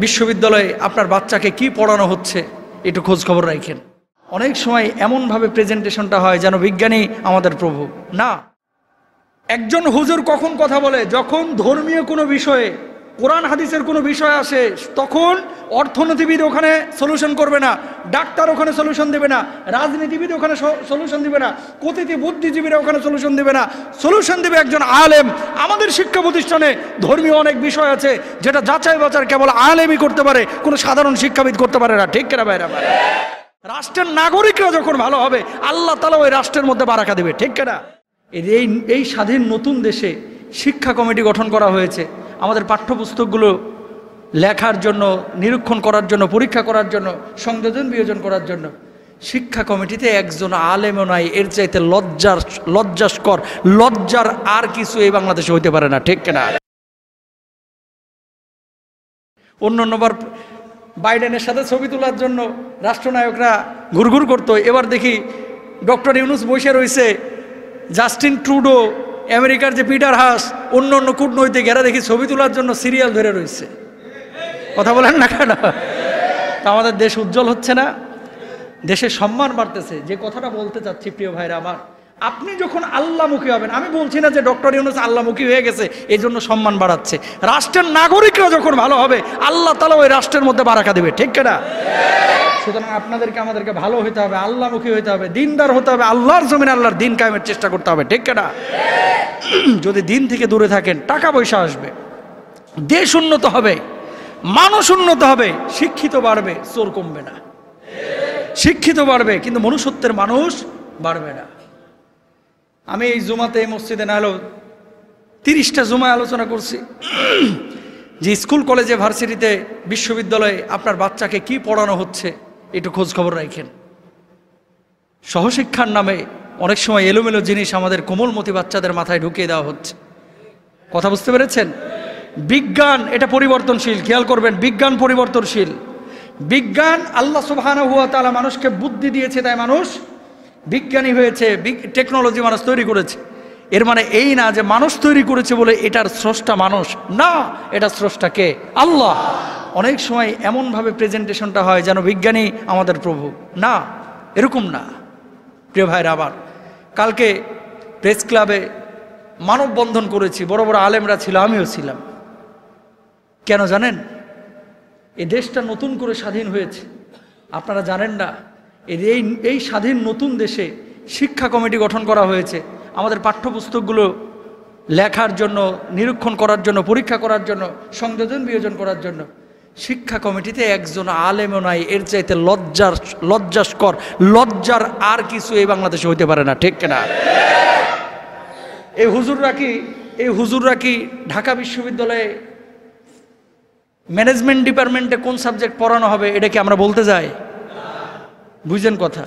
বিশ্ববিদ্যালয়ে আপনার বাচ্চাকে কি পড়ানো হচ্ছে একটু খোঁজ খবর রাখেন। অনেক সময় এমনভাবে প্রেজেন্টেশনটা হয় যেন বিজ্ঞানী আমাদের প্রভু। না, একজন হুজুর কখন কথা বলে? যখন ধর্মীয় কোনো বিষয়ে, কোরআন হাদিসের কোনো বিষয় আসে, তখন অর্থনীতিবিদ ওখানে সলিউশন করবে না, ডাক্তার ওখানে সলিউশন দেবে না, রাজনীতিবিদ ওখানে সলিউশন দেবে না, কতিপয় বুদ্ধিজীবীরা ওখানে সলিউশন দেবে না, সলিউশন দেবে একজন আলেম। আমাদের শিক্ষা প্রতিষ্ঠানে ধর্মীয় অনেক বিষয় আছে যেটা যাচাই বাছাই কেবল আলেমই করতে পারে, কোনো সাধারণ শিক্ষাবিদ করতে পারে না। ঠিক কিনা ভাইরা? রাষ্ট্রের নাগরিকরা যখন ভালো হবে, আল্লাহ তাআলা ওই রাষ্ট্রের মধ্যে বারাকা দেবে। ঠিক কিনা? এই স্বাধীন নতুন দেশে শিক্ষা কমিটি গঠন করা হয়েছে আমাদের পাঠ্যপুস্তকগুলো লেখার জন্য, নিরীক্ষণ করার জন্য, পরীক্ষা করার জন্য, সংযোজন বিয়োজন করার জন্য। শিক্ষা কমিটিতে একজন আলেমও নাই। এর চাইতে লজ্জাস্কর, লজ্জার আর কিছু এই বাংলাদেশে হইতে পারে না। ঠিক কিনা? অন্যবার বাইডেনের সাথে ছবি তোলার জন্য রাষ্ট্রনায়করা ঘুরঘুর করতো, এবার দেখি ডক্টর ইউনূস বসে রয়েছে, জাস্টিন ট্রুডো, আমেরিকার যে পিটার হাস, অন্য কূটনৈতিক, এরা দেখি ছবি তোলার জন্য সিরিয়াল ধরে রয়েছে। কথা বলেন না কেন? তা আমাদের দেশ উজ্জ্বল হচ্ছে না? দেশের সম্মান বাড়তেছে। যে কথাটা বলতে চাচ্ছি প্রিয় ভাইরা আমার, আপনি যখন আল্লাহমুখী হবেন, আমি বলছি না যে ডক্টর ইউনূস আল্লাহমুখী হয়ে গেছে এই জন্য সম্মান বাড়াচ্ছে। রাষ্ট্রের নাগরিকরা যখন ভালো হবে, আল্লাহ তাআলা ওই রাষ্ট্রের মধ্যে বারাকা দেবে। ঠিক কিনা? সুতরাং আমাদেরকে ভালো হইতে হবে, আল্লাহমুখী হইতে হবে, দিনদার হতে হবে, আল্লাহর জমিনে আল্লাহর দিন কায়েমের চেষ্টা করতে হবে। ঠিক কিনা? যদি দিন থেকে দূরে থাকেন, টাকা পয়সা আসবে, দেশ উন্নত হবে, মানুষ উন্নত হবে, শিক্ষিত বাড়বে, চোর কমবে না। শিক্ষিত বাড়বে কিন্তু মনুষ্যত্বের মানুষ বাড়বে না। আমি এই জুমাতে, এই মসজিদে না হলেও 30টা জুমায় আলোচনা করছি যে স্কুল, কলেজে, ভার্সিটিতে, বিশ্ববিদ্যালয়ে আপনার বাচ্চাকে কি পড়ানো হচ্ছে একটু খোঁজ খবর রাখেন। সহশিক্ষার নামে অনেক সময় এলোমেলো জিনিস আমাদের কোমলমতি বাচ্চাদের মাথায় ঢুকিয়ে দেওয়া হচ্ছে। কথা বুঝতে পেরেছেন? বিজ্ঞান এটা পরিবর্তনশীল, খেয়াল করবেন, বিজ্ঞান পরিবর্তনশীল। বিজ্ঞান, আল্লাহ সুবহানাহু ওয়া তাআলা মানুষকে বুদ্ধি দিয়েছে, তাই মানুষ বিজ্ঞানী হয়েছে, টেকনোলজি মানুষ তৈরি করেছে। এর মানে এই না যে মানুষ তৈরি করেছে বলে এটার স্রষ্টা মানুষ না, এটা স্রষ্টা কে? আল্লাহ। অনেক সময় এমনভাবে প্রেজেন্টেশনটা হয় যেন বিজ্ঞানী আমাদের প্রভু। না, এরকম না প্রিয় ভাইরা আমার। কালকে প্রেস ক্লাবে মানববন্ধন করেছি, বড় বড় আলেমরা ছিল, আমিও ছিলাম। কেন জানেন? এই দেশটা নতুন করে স্বাধীন হয়েছে, আপনারা জানেন না? এই স্বাধীন নতুন দেশে শিক্ষা কমিটি গঠন করা হয়েছে আমাদের পাঠ্যপুস্তকগুলো লেখার জন্য, নিরীক্ষণ করার জন্য, পরীক্ষা করার জন্য, সংযোজন বিয়োজন করার জন্য। শিক্ষা কমিটিতে একজন আলেমও নাই। এর চাইতে লজ্জাস্কর, লজ্জার আর কিছু এই বাংলাদেশে হইতে পারে না। ঠিক কিনা? এই হুজুররা কি ঢাকা বিশ্ববিদ্যালয়ে ম্যানেজমেন্ট ডিপার্টমেন্টে কোন সাবজেক্ট পড়ানো হবে এটা কি আমরা বলতে যাই? বুঝছেন কথা?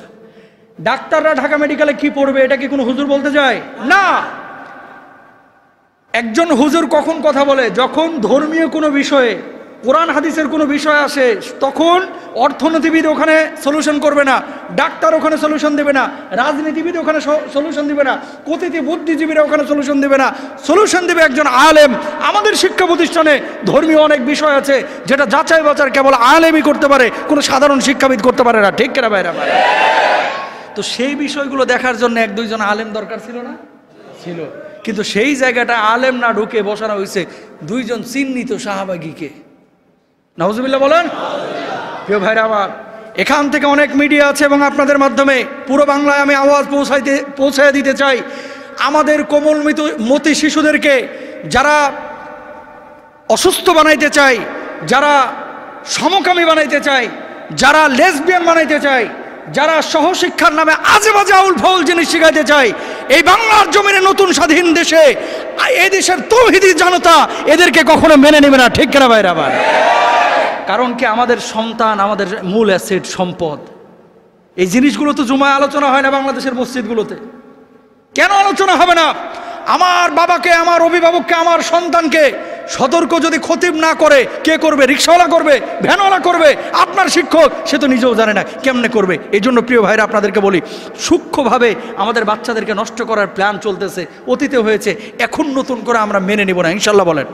ডাক্তাররা ঢাকা মেডিকেলে কি পড়বে এটা কি কোনো হুজুর বলতে যায়? না। একজন হুজুর কখন কথা বলে? যখন ধর্মীয় কোনো বিষয়ে, কোরআন হাদিসের কোনো বিষয় আসে, তখন অর্থনীতিবিদ ওখানে সলিউশন করবে না, ডাক্তার ওখানে সলিউশন দেবে না, রাজনীতিবিদ ওখানে সলিউশন দেবে না, কতিপয় বুদ্ধিজীবীরা ওখানে সলিউশন দেবে না, সলিউশন দেবে একজন আলেম। আমাদের শিক্ষা প্রতিষ্ঠানে ধর্মীয় অনেক বিষয় আছে যেটা যাচাই বাছাই কেবল আলেমই করতে পারে, কোনো সাধারণ শিক্ষাবিদ করতে পারে না। ঠিক কিনা ভাইরা? তো সেই বিষয়গুলো দেখার জন্য 1-2 জন আলেম দরকার ছিল না? ছিল। কিন্তু সেই জায়গাটা আলেম না ঢুকে বসানো হয়েছে 2 জন চিহ্নিত সাহাবাগীকে। নাউজুবিল্লাহ বলেন। প্রিয় ভাইরা আমার, এখান থেকে অনেক মিডিয়া আছে এবং আপনাদের মাধ্যমে পুরো বাংলায় আমি আওয়াজ পৌঁছায় দিতে চাই। আমাদের কোমলমতি শিশুদেরকে যারা অসুস্থ বানাইতে চায়, যারা সমকামী বানাইতে চায়, যারা লেসবিয়ান বানাইতে চায়, যারা সহশিক্ষার নামে আজে বাজে আউল ফাউল জিনিস শিখাইতে চায়, এই বাংলার জমিনে নতুন স্বাধীন দেশে এই দেশের তৌহিদি জনতা এদেরকে কখনো মেনে নেবে না। ঠিক কিনা ভাইরা আমার? কারণ কি, আমাদের সন্তান আমাদের মূল অ্যাসেট, সম্পদ। এই জিনিসগুলো তো জুমায় আলোচনা হয় না বাংলাদেশের মসজিদগুলোতে। কেন আলোচনা হবে না? আমার বাবাকে, আমার অভিভাবককে, আমার সন্তানকে সতর্ক যদি খতিব না করে, কে করবে? রিক্সাওয়ালা করবে, ভ্যানওয়ালা করবে, আপনার শিক্ষক সে তো নিজেও জানে না কেমনে করবে। এই জন্য প্রিয় ভাইরা আপনাদেরকে বলি, সূক্ষ্মভাবে আমাদের বাচ্চাদেরকে নষ্ট করার প্ল্যান চলতেছে, অতীতে হয়েছে, এখন নতুন করে আমরা মেনে নিব না, ইনশাল্লাহ বলেন।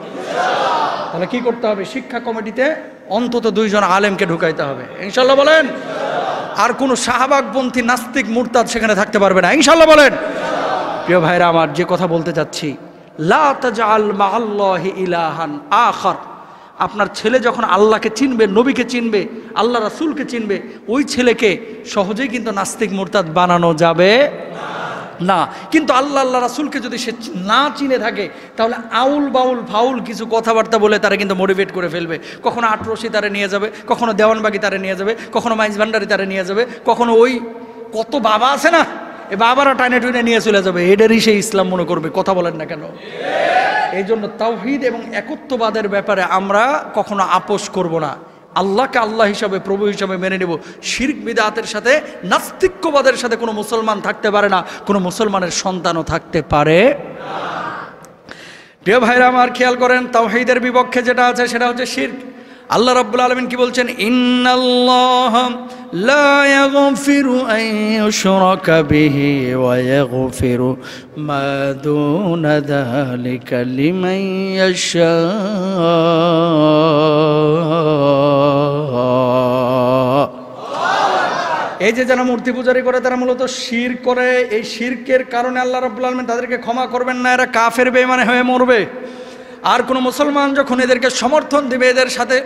তাহলে কি করতে হবে? শিক্ষা কমিটিতে অন্তত 2 জন আলেমকে ঢুকাইতে হবে, ইনশাল্লাহ বলেন। আর কোনো শাহবাগপন্থী নাস্তিক মুরতাদ সেখানে থাকতে পারবে না, ইনশাল্লাহ বলেন। প্রিয় ভাইরা আমার, যে কথা বলতে যাচ্ছি, লা তাজআল মাআল্লাহি ইলাহান আখার। আপনার ছেলে যখন আল্লাহকে চিনবে, নবীকে চিনবে, আল্লাহ রাসূলকে চিনবে, ওই ছেলেকে সহজেই কিন্তু নাস্তিক মুরতাদ বানানো যাবে না। কিন্তু আল্লাহ রাসূলকে যদি সে না চিনে থাকে, তাহলে আউল বাউল ফাউল কিছু কথাবার্তা বলে তারা কিন্তু মোটিভেট করে ফেলবে। কখনো আটরশি তারা নিয়ে যাবে, কখনো দেওয়ানবাগি তারা নিয়ে যাবে, কখনো মাইজ ভান্ডারি তারা নিয়ে যাবে, কখনো ওই কত বাবা আছে না, এ বাবারা টাইনে টুইনে নিয়ে চলে যাবে। এদেরই সে ইসলাম মনে করবে। কথা বলেন না কেন? এই জন্য তাওহীদ এবং একত্ববাদের ব্যাপারে আমরা কখনো আপোষ করব না। আল্লাহকে আল্লাহ হিসাবে, প্রভু হিসাবে মেনে নেব। শিরক বিদআতের সাথে, নাস্তিক্যবাদের সাথে কোনো মুসলমান থাকতে পারে না, কোনো মুসলমানের সন্তানও থাকতে পারে না। প্রিয় ভাইরা আমার, খেয়াল করেন, তাওহীদের বিপক্ষে যেটা আছে সেটা হচ্ছে শিরক। আল্লাহ রাব্বুল আলামিন কি বলছেন? ইন্নাল্লাহা লা ইয়াগফিরু আন ইউশরাকা বিহি ওয়া ইয়াগফিরু মা দুনা যালিকা লিমান ইয়াশা। এই যে যারা মূর্তি পূজারি করে, তারা মূলত শিরক করে। এই শিরকের কারণে আল্লাহ রাব্বুল আলামিন তাদেরকে ক্ষমা করবেন না, এরা কাফের বেঈমান হয়ে মরবে। আর কোনো মুসলমান যখন এদেরকে সমর্থন দিবে, এদের সাথে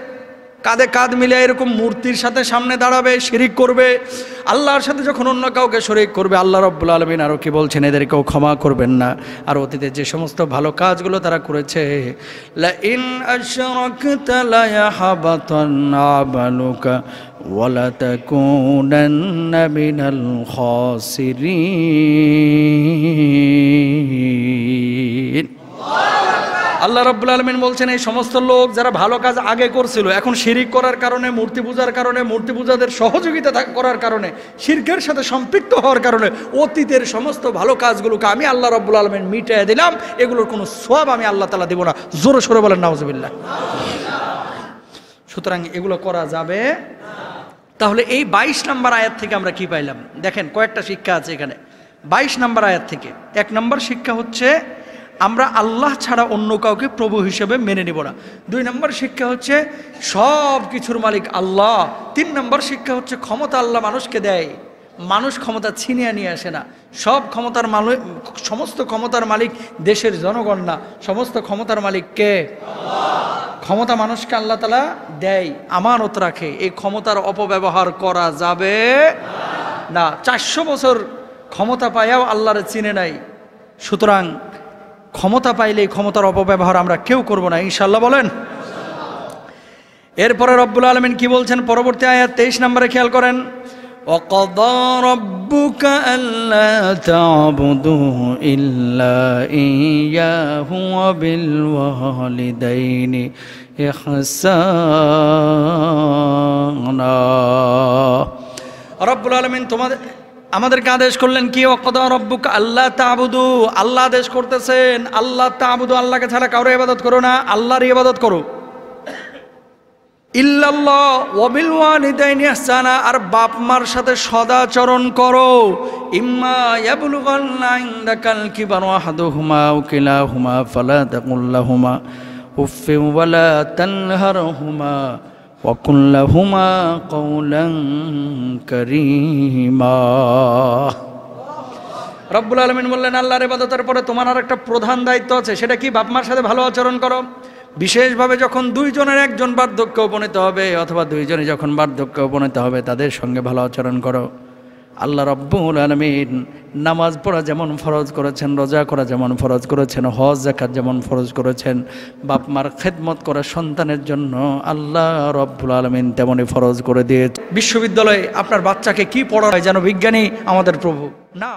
কাঁধে কাঁধ মিলিয়ে এরকম মূর্তির সাথে সামনে দাঁড়াবে, শিরিক করবে, আল্লাহর সাথে যখন অন্য কাউকে শরীক করবে, আল্লাহ রাব্বুল আলামিন আরও কি বলছেন? এদেরকেও ক্ষমা করবেন না। আর অতীতে যে সমস্ত ভালো কাজগুলো তারা করেছে, লা ইন আশরাকতা লা ইয়াহবাতান্না আমালুকা ওয়া লা তাকুনান্না মিনাল খাসিরিন। আল্লাহ রাব্বুল আলামিন বলছেন, এই সমস্ত লোক যারা ভালো কাজ আগে করছিল, এখন শিরিক করার কারণে, মূর্তি পূজার কারণে, মূর্তি পূজাদের সহযোগিতা করার কারণে, শিরকের সাথে সম্পৃক্ত হওয়ার কারণে অতীতের সমস্ত ভালো কাজগুলোকে আমি আল্লাহ রাব্বুল আলামিন মিটিয়ে দিলাম। এগুলোর কোনো সওয়াব আমি আল্লাহ তাআলা দেব না। জোরে সোরে বলেন নাউজুবিল্লাহ। সুতরাং এগুলো করা যাবে। তাহলে এই 22 নম্বর আয়াত থেকে আমরা কি পাইলাম? দেখেন, কয়েকটা শিক্ষা আছে এখানে। 22 নম্বর আয়াত থেকে 1 নম্বর শিক্ষা হচ্ছে, আমরা আল্লাহ ছাড়া অন্য কাউকে প্রভু হিসেবে মেনে নিব না। 2 নম্বর শিক্ষা হচ্ছে, সব কিছুর মালিক আল্লাহ। 3 নম্বর শিক্ষা হচ্ছে, ক্ষমতা আল্লাহ মানুষকে দেয়, মানুষ ক্ষমতা ছিনিয়ে নিয়ে আসে না। সব ক্ষমতার মালিক, সমস্ত ক্ষমতার মালিক দেশের জনগণ না, সমস্ত ক্ষমতার মালিক কে? আল্লাহ। ক্ষমতা মানুষকে আল্লাহ তাআলা দেয়, আমানত রাখে। এই ক্ষমতার অপব্যবহার করা যাবে না। 400 বছর ক্ষমতা পাইয়াও আল্লাহরে চিনে নাই। সুতরাং ক্ষমতা পাইলে ক্ষমতার অপব্যবহার আমরা কেউ করব না, ইনশাআল্লাহ বলেন। এরপরে রব্বুল আলামিন কি বলছেন পরবর্তী আয়াত 23 নম্বরে, খেয়াল করেন, ওয়াকাদা রাব্বুকা আল্লা তা'বুদু ইল্লা ইয়্যাহু ওয়া বিল ওয়ালিদাইনি ইহসানা। রব্বুল আলামিন আমাদেরকে আদেশ করলেন কি? ওয়াকাদা রাব্বুকা আল্লা তা'বুদু, আল্লাহ আদেশ করতেছেন, আল্লাহ তা'বুদু, আল্লাহকে ছাড়া কারো ইবাদত করো না, আল্লাহর ইবাদত করো। ইল্লাল্লাহ ওয়া বিল ওয়ালিদাইনি ইহসানা, আর বাপ মার সাথে সদাচরণ করো। ইম্মা ইয়াবলুগান্না ইনদাকাল কিবারা আহাদুহুমা আও কিলাহুমা ফালা তাকুল লাহুমা উফফিন ওয়া লা তানহারহুমা ওয়া কুল লাহুমা কাওলান কারীমা। রব্বুল আলামিন বললেন, আল্লাহর ইবাদতের পরে তোমার আর একটা প্রধান দায়িত্ব আছে। সেটা কি? বাপ মার সাথে ভালো আচরণ করো। বিশেষভাবে যখন 2 জনের একজন বার্ধক্যে উপনীত হবে, অথবা 2 জনই যখন বার্ধক্যে উপনীত হবে, তাদের সঙ্গে ভালো আচরণ করো। আল্লাহ রাব্বুল আলামিন নামাজ পড়া যেমন ফরজ করেছেন, রোজা করা যেমন ফরজ করেছেন, হজ যাকাত যেমন ফরজ করেছেন, বাপ মার খেদমত করা সন্তানের জন্য আল্লাহ রাব্বুল আলামিন তেমনই ফরজ করে দিয়েছে। বিশ্ববিদ্যালয়ে আপনার বাচ্চাকে কি পড়ায় যেন বিজ্ঞানী আমাদের প্রভু না।